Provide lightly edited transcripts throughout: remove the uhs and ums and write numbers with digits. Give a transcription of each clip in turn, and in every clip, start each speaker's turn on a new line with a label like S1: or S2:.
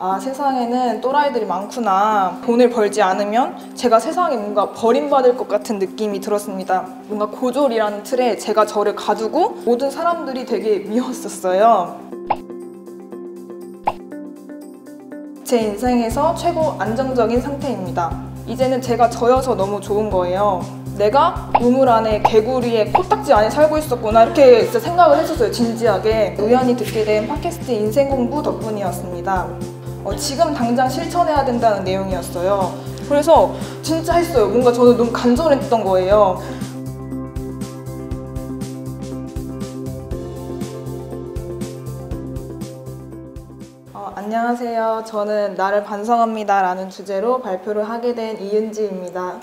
S1: 세상에는 또라이들이 많구나. 돈을 벌지 않으면 제가 세상에 뭔가 버림받을 것 같은 느낌이 들었습니다. 뭔가 고졸이라는 틀에 제가 저를 가두고 모든 사람들이 되게 미웠었어요. 제 인생에서 최고 안정적인 상태입니다. 이제는 제가 저여서 너무 좋은 거예요. 내가 우물 안에 개구리의 코딱지 안에 살고 있었구나 이렇게 진짜 생각을 했었어요. 진지하게. 우연히 듣게 된 팟캐스트 인생 공부 덕분이었습니다. 지금 당장 실천해야 된다는 내용이었어요. 그래서 진짜 했어요. 뭔가 저는 너무 간절했던 거예요. 안녕하세요. 저는 나를 반성합니다 라는 주제로 발표를 하게 된 이은지입니다.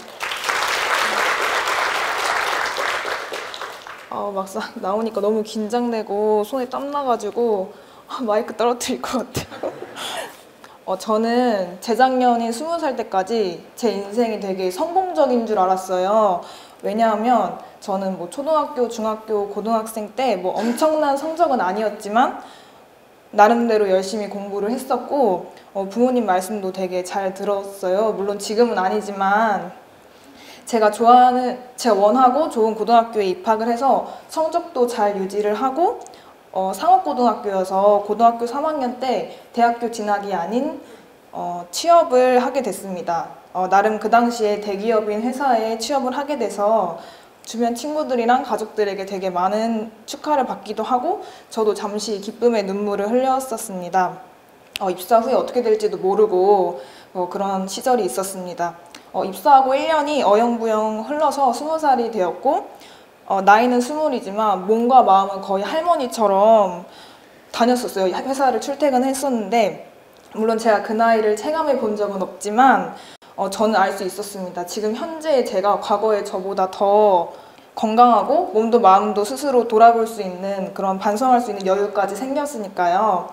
S1: 막상 나오니까 너무 긴장되고 손에 땀 나가지고 마이크 떨어뜨릴 것 같아요. 저는 재작년인 20살 때까지 제 인생이 되게 성공적인 줄 알았어요. 왜냐하면 저는 초등학교, 중학교, 고등학생 때 엄청난 성적은 아니었지만 나름대로 열심히 공부를 했었고 부모님 말씀도 되게 잘 들었어요. 물론 지금은 아니지만 제가 원하고 좋은 고등학교에 입학을 해서 성적도 잘 유지를 하고 상업고등학교여서 고등학교 3학년 때 대학교 진학이 아닌 취업을 하게 됐습니다. 나름 그 당시에 대기업인 회사에 취업을 하게 돼서 주변 친구들이랑 가족들에게 되게 많은 축하를 받기도 하고 저도 잠시 기쁨의 눈물을 흘렸었습니다. 입사 후에 어떻게 될지도 모르고 그런 시절이 있었습니다. 입사하고 1년이 어영부영 흘러서 20살이 되었고 나이는 20이지만 몸과 마음은 거의 할머니처럼 다녔었어요. 회사를 출퇴근했었는데 물론 제가 그 나이를 체감해 본 적은 없지만 저는 알 수 있었습니다. 지금 현재 제가 과거의 저보다 더 건강하고 몸도 마음도 스스로 돌아볼 수 있는 그런 반성할 수 있는 여유까지 생겼으니까요.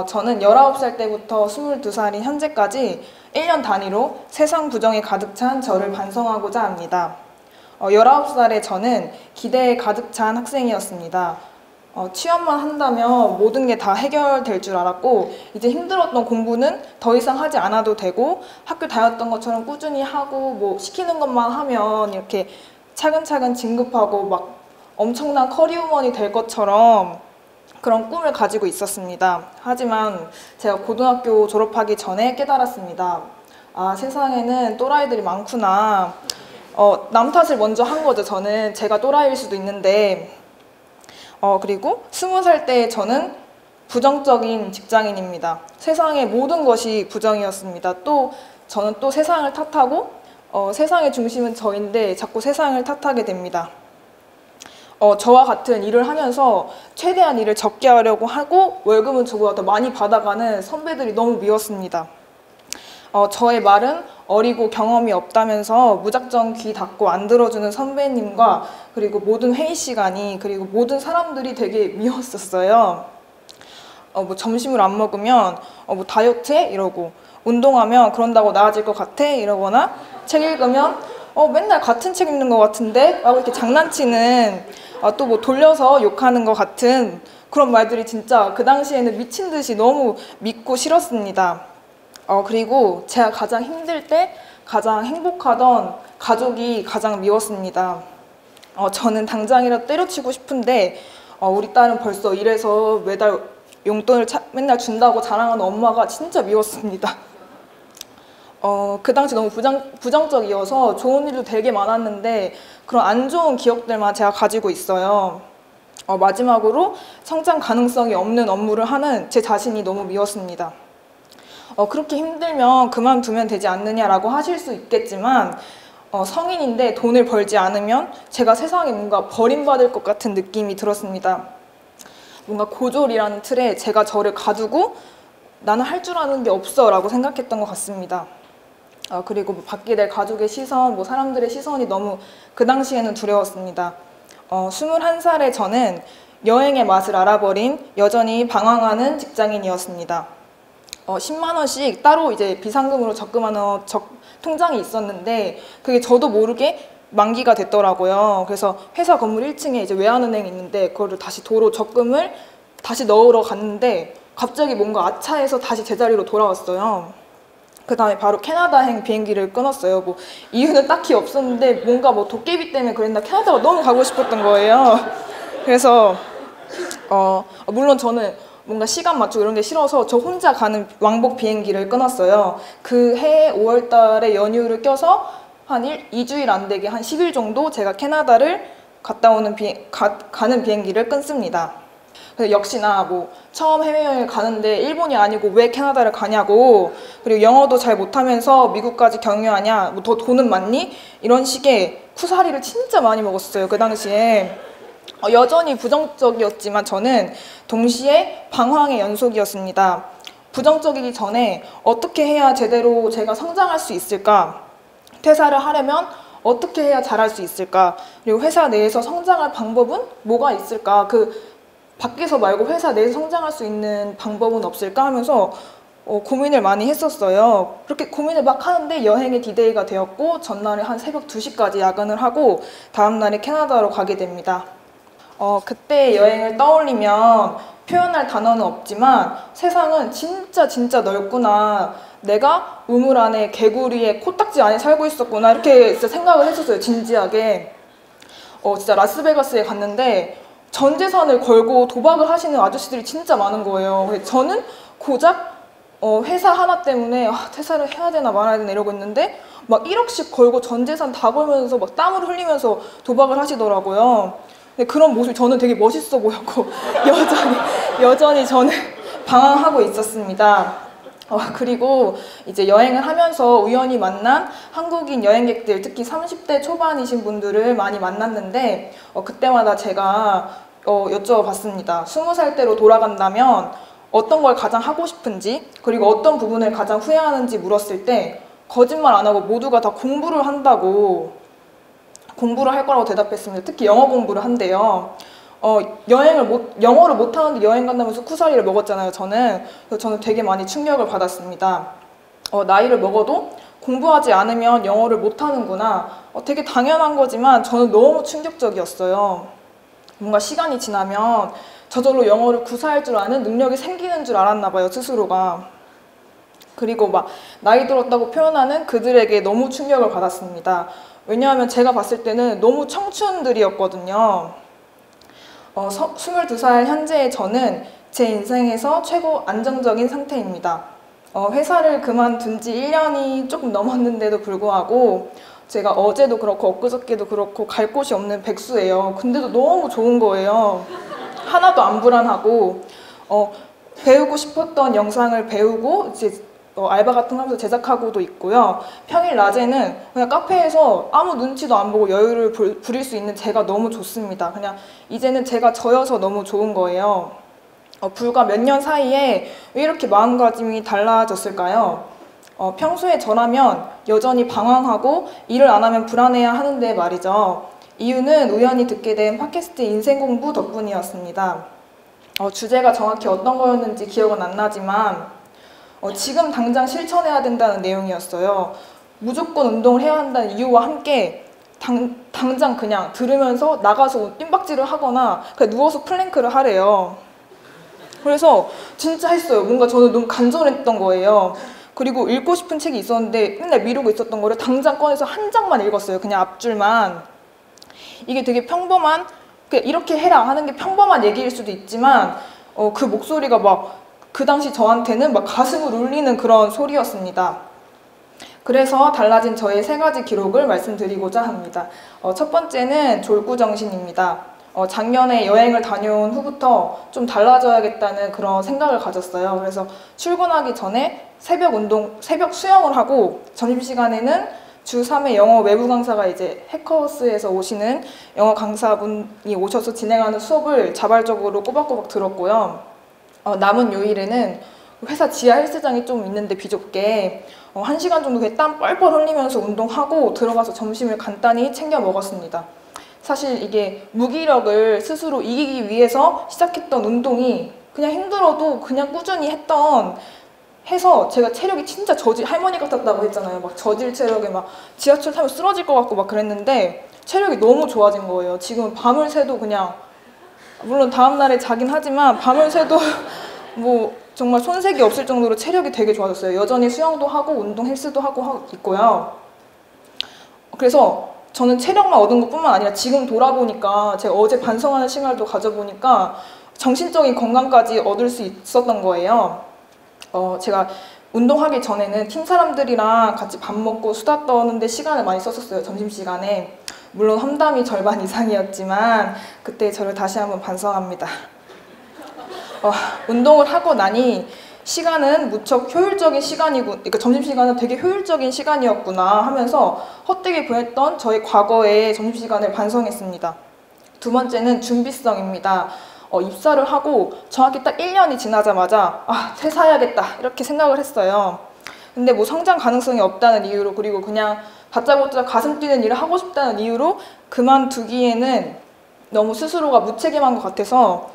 S1: 저는 19살 때부터 22살인 현재까지 1년 단위로 세상 부정이 가득 찬 저를 반성하고자 합니다. 19살에 저는 기대에 가득 찬 학생이었습니다. 취업만 한다면 모든 게 다 해결될 줄 알았고 이제 힘들었던 공부는 더 이상 하지 않아도 되고 학교 다녔던 것처럼 꾸준히 하고 시키는 것만 하면 이렇게 차근차근 진급하고 엄청난 커리어우먼이 될 것처럼 그런 꿈을 가지고 있었습니다. 하지만 제가 고등학교 졸업하기 전에 깨달았습니다. 세상에는 또라이들이 많구나. 남 탓을 먼저 한 거죠. 저는 제가 또라이일 수도 있는데 그리고 20살 때 저는 부정적인 직장인입니다. 세상의 모든 것이 부정이었습니다. 저는 또 세상을 탓하고 세상의 중심은 저인데 자꾸 세상을 탓하게 됩니다. 저와 같은 일을 하면서 최대한 일을 적게 하려고 하고 월급은 저보다 더 많이 받아가는 선배들이 너무 미웠습니다. 저의 말은 어리고 경험이 없다면서 무작정 귀 닫고 안 들어주는 선배님과 그리고 모든 회의 시간이 그리고 모든 사람들이 되게 미웠었어요. 점심을 안 먹으면 다이어트해? 이러고 운동하면 그런다고 나아질 것 같아? 이러거나 책 읽으면 맨날 같은 책 읽는 것 같은데? 라고 이렇게 장난치는 또 돌려서 욕하는 것 같은 그런 말들이 진짜 그 당시에는 미친 듯이 너무 믿고 싫었습니다. 그리고 제가 가장 힘들 때 가장 행복하던 가족이 가장 미웠습니다. 저는 당장이라도 때려치고 싶은데 우리 딸은 벌써 일해서 매달 용돈을 맨날 준다고 자랑하는 엄마가 진짜 미웠습니다. 그 당시 너무 부정적이어서 좋은 일도 되게 많았는데 그런 안 좋은 기억들만 제가 가지고 있어요. 마지막으로 성장 가능성이 없는 업무를 하는 제 자신이 너무 미웠습니다. 그렇게 힘들면 그만두면 되지 않느냐라고 하실 수 있겠지만 성인인데 돈을 벌지 않으면 제가 세상에 뭔가 버림받을 것 같은 느낌이 들었습니다. 뭔가 고졸이라는 틀에 제가 저를 가두고 나는 할 줄 아는 게 없어 라고 생각했던 것 같습니다. 그리고 받게 될 가족의 시선, 사람들의 시선이 너무 그 당시에는 두려웠습니다. 21살에 저는 여행의 맛을 알아버린 여전히 방황하는 직장인이었습니다. 10만 원씩 따로 이제 비상금으로 적금하는 통장이 있었는데 그게 저도 모르게 만기가 됐더라고요. 그래서 회사 건물 1층에 이제 외환은행이 있는데 그거를 다시 도로 적금을 다시 넣으러 갔는데 갑자기 뭔가 아차해서 다시 제자리로 돌아왔어요. 그 다음에 바로 캐나다행 비행기를 끊었어요. 뭐 이유는 딱히 없었는데 뭔가 뭐 도깨비 때문에 그랬나 캐나다가 너무 가고 싶었던 거예요. 그래서 물론 저는 뭔가 시간 맞추고 이런 게 싫어서 저 혼자 가는 왕복 비행기를 끊었어요. 그 해 5월 달에 연휴를 껴서 한 2주일 안 되게 한 10일 정도 제가 캐나다를 갔다 오는 가는 비행기를 끊습니다. 그래서 역시나 뭐 처음 해외여행을 가는데 일본이 아니고 왜 캐나다를 가냐고, 그리고 영어도 잘 못하면서 미국까지 경유하냐, 뭐 더 돈은 많니? 이런 식의 쿠사리를 진짜 많이 먹었어요, 그 당시에. 여전히 부정적이었지만 저는 동시에 방황의 연속이었습니다. 부정적이기 전에 어떻게 해야 제대로 제가 성장할 수 있을까? 퇴사를 하려면 어떻게 해야 잘할 수 있을까? 그리고 회사 내에서 성장할 방법은 뭐가 있을까? 밖에서 말고 회사 내에서 성장할 수 있는 방법은 없을까 하면서 고민을 많이 했었어요. 그렇게 고민을 막 하는데 여행의 디데이가 되었고 전날에 한 새벽 2시까지 야근을 하고 다음날에 캐나다로 가게 됩니다. 그때 여행을 떠올리면 표현할 단어는 없지만 세상은 진짜 진짜 넓구나. 내가 우물 안에 개구리의 코딱지 안에 살고 있었구나. 이렇게 진짜 생각을 했었어요, 진지하게. 진짜 라스베가스에 갔는데 전 재산을 걸고 도박을 하시는 아저씨들이 진짜 많은 거예요. 그래서 저는 고작 회사 하나 때문에 퇴사를 해야 되나 말아야 되나 이러고 있는데 막 1억씩 걸고 전 재산 다 걸면서 막 땀을 흘리면서 도박을 하시더라고요. 근데 그런 모습이 저는 되게 멋있어 보였고 여전히 저는 방황하고 있었습니다. 그리고 이제 여행을 하면서 우연히 만난 한국인 여행객들, 특히 30대 초반이신 분들을 많이 만났는데 그때마다 제가 여쭤봤습니다. 20살 때로 돌아간다면 어떤 걸 가장 하고 싶은지, 그리고 어떤 부분을 가장 후회하는지 물었을 때 거짓말 안 하고 모두가 다 공부를 한다고, 공부를 할 거라고 대답했습니다. 특히 영어 공부를 한대요. 영어를 못하는데 여행 간다면서 쿠사리를 먹었잖아요, 저는. 그래서 저는 되게 많이 충격을 받았습니다. 나이를 먹어도 공부하지 않으면 영어를 못하는구나. 되게 당연한 거지만 저는 너무 충격적이었어요. 뭔가 시간이 지나면 저절로 영어를 구사할 줄 아는 능력이 생기는 줄 알았나 봐요, 스스로가. 그리고 막 나이 들었다고 표현하는 그들에게 너무 충격을 받았습니다. 왜냐하면 제가 봤을 때는 너무 청춘들이었거든요. 22살 현재의 저는 제 인생에서 최고 안정적인 상태입니다. 회사를 그만둔 지 1년이 조금 넘었는데도 불구하고 제가 어제도 그렇고 엊그저께도 그렇고 갈 곳이 없는 백수예요. 근데도 너무 좋은 거예요. 하나도 안 불안하고 배우고 싶었던 영상을 배우고 이제 알바 같은 거 하면서 제작하고도 있고요. 평일 낮에는 그냥 카페에서 아무 눈치도 안 보고 여유를 부릴 수 있는 제가 너무 좋습니다. 그냥 이제는 제가 저여서 너무 좋은 거예요. 불과 몇 년 사이에 왜 이렇게 마음가짐이 달라졌을까요? 평소에 저라면 여전히 방황하고 일을 안 하면 불안해야 하는데 말이죠. 이유는 우연히 듣게 된 팟캐스트 인생공부 덕분이었습니다. 주제가 정확히 어떤 거였는지 기억은 안 나지만 지금 당장 실천해야 된다는 내용이었어요. 무조건 운동을 해야 한다는 이유와 함께 당장 그냥 들으면서 나가서 뜀박질을 하거나 그냥 누워서 플랭크를 하래요. 그래서 진짜 했어요. 뭔가 저는 너무 간절했던 거예요. 그리고 읽고 싶은 책이 있었는데 맨날 미루고 있었던 거를 당장 꺼내서 한 장만 읽었어요. 그냥 앞줄만. 이게 되게 평범한, 이렇게 해라 하는 게 평범한 얘기일 수도 있지만 그 목소리가 막 그 당시 저한테는 막 가슴을 울리는 그런 소리였습니다. 그래서 달라진 저의 3가지 기록을 말씀드리고자 합니다. 첫 번째는 졸구정신입니다. 작년에 여행을 다녀온 후부터 좀 달라져야겠다는 그런 생각을 가졌어요. 그래서 출근하기 전에 새벽 수영을 하고 점심시간에는 주 3회 영어 외부 강사가 이제 해커스에서 오시는 영어 강사분이 오셔서 진행하는 수업을 자발적으로 꼬박꼬박 들었고요. 남은 요일에는 회사 지하 헬스장이 좀 있는데 비좁게 1시간 정도 땀 뻘뻘 흘리면서 운동하고 들어가서 점심을 간단히 챙겨 먹었습니다. 사실 이게 무기력을 스스로 이기기 위해서 시작했던 운동이 그냥 힘들어도 그냥 꾸준히 해서 제가 체력이 진짜 할머니 같았다고 했잖아요. 막 저질 체력에 막 지하철 타면 쓰러질 것 같고 막 그랬는데 체력이 너무 좋아진 거예요. 지금 밤을 새도 그냥, 물론 다음날에 자긴 하지만 밤을 새도 뭐 정말 손색이 없을 정도로 체력이 되게 좋아졌어요. 여전히 수영도 하고 운동 헬스도 하고 있고요. 그래서 저는 체력만 얻은 것뿐만 아니라 지금 돌아보니까 제가 어제 반성하는 시간을 또 가져보니까 정신적인 건강까지 얻을 수 있었던 거예요. 제가 운동하기 전에는 팀 사람들이랑 같이 밥 먹고 수다 떠는데 시간을 많이 썼었어요. 점심시간에. 물론 험담이 절반 이상이었지만 그때 저를 다시 한번 반성합니다. 운동을 하고 나니 시간은 무척 효율적인 시간이고, 그러니까 점심시간은 되게 효율적인 시간이었구나 하면서 헛되게 보냈던 저의 과거의 점심시간을 반성했습니다. 두 번째는 준비성입니다. 입사를 하고 정확히 딱 1년이 지나자마자 퇴사해야겠다 이렇게 생각을 했어요. 근데 뭐 성장 가능성이 없다는 이유로, 그리고 그냥 다짜고짜 가슴 뛰는 일을 하고 싶다는 이유로 그만두기에는 너무 스스로가 무책임한 것 같아서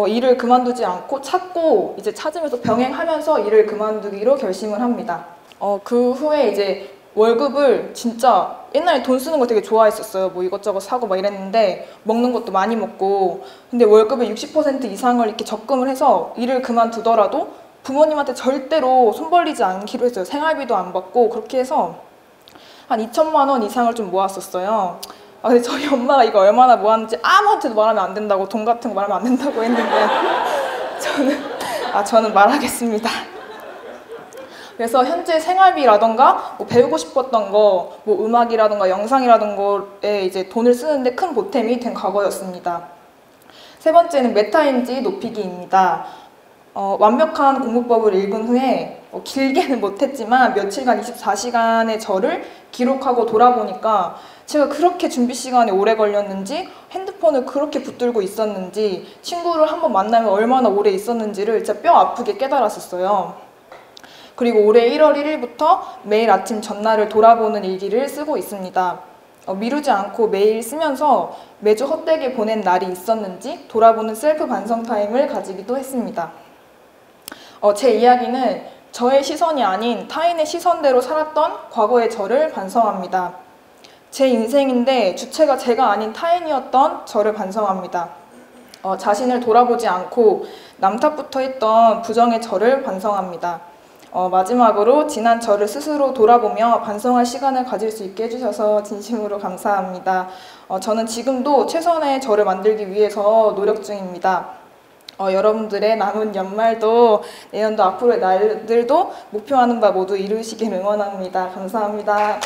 S1: 일을 그만두지 않고 찾고 이제 찾으면서 병행하면서 일을 그만두기로 결심을 합니다. 그 후에 이제 월급을 진짜 옛날에 돈 쓰는 거 되게 좋아했었어요. 뭐 이것저것 사고 막 이랬는데 먹는 것도 많이 먹고, 근데 월급의 60% 이상을 이렇게 적금을 해서 일을 그만두더라도 부모님한테 절대로 손 벌리지 않기로 했어요. 생활비도 안 받고. 그렇게 해서 한 2천만 원 이상을 좀 모았었어요. 근데 저희 엄마가 이거 얼마나 모았는지 아무한테도 말하면 안 된다고, 돈 같은 거 말하면 안 된다고 했는데 저는 말하겠습니다. 그래서 현재 생활비라던가 뭐 배우고 싶었던 거, 뭐 음악이라던가 영상이라던 거에 이제 돈을 쓰는데 큰 보탬이 된 과거였습니다. 세 번째는 메타인지 높이기입니다. 완벽한 공부법을 읽은 후에 길게는 못했지만 며칠간 24시간의 저를 기록하고 돌아보니까 제가 그렇게 준비 시간이 오래 걸렸는지, 핸드폰을 그렇게 붙들고 있었는지, 친구를 한번 만나면 얼마나 오래 있었는지를 진짜 뼈 아프게 깨달았었어요. 그리고 올해 1월 1일부터 매일 아침 전날을 돌아보는 일기를 쓰고 있습니다. 미루지 않고 매일 쓰면서 매주 헛되게 보낸 날이 있었는지 돌아보는 셀프 반성 타임을 가지기도 했습니다. 제 이야기는 저의 시선이 아닌 타인의 시선대로 살았던 과거의 저를 반성합니다. 제 인생인데 주체가 제가 아닌 타인이었던 저를 반성합니다. 자신을 돌아보지 않고 남 탓부터 했던 부정의 저를 반성합니다. 마지막으로 지난 저를 스스로 돌아보며 반성할 시간을 가질 수 있게 해주셔서 진심으로 감사합니다. 저는 지금도 최선의 저를 만들기 위해서 노력 중입니다. 여러분들의 남은 연말도 내년도 앞으로의 날들도 목표하는 바 모두 이루시길 응원합니다. 감사합니다.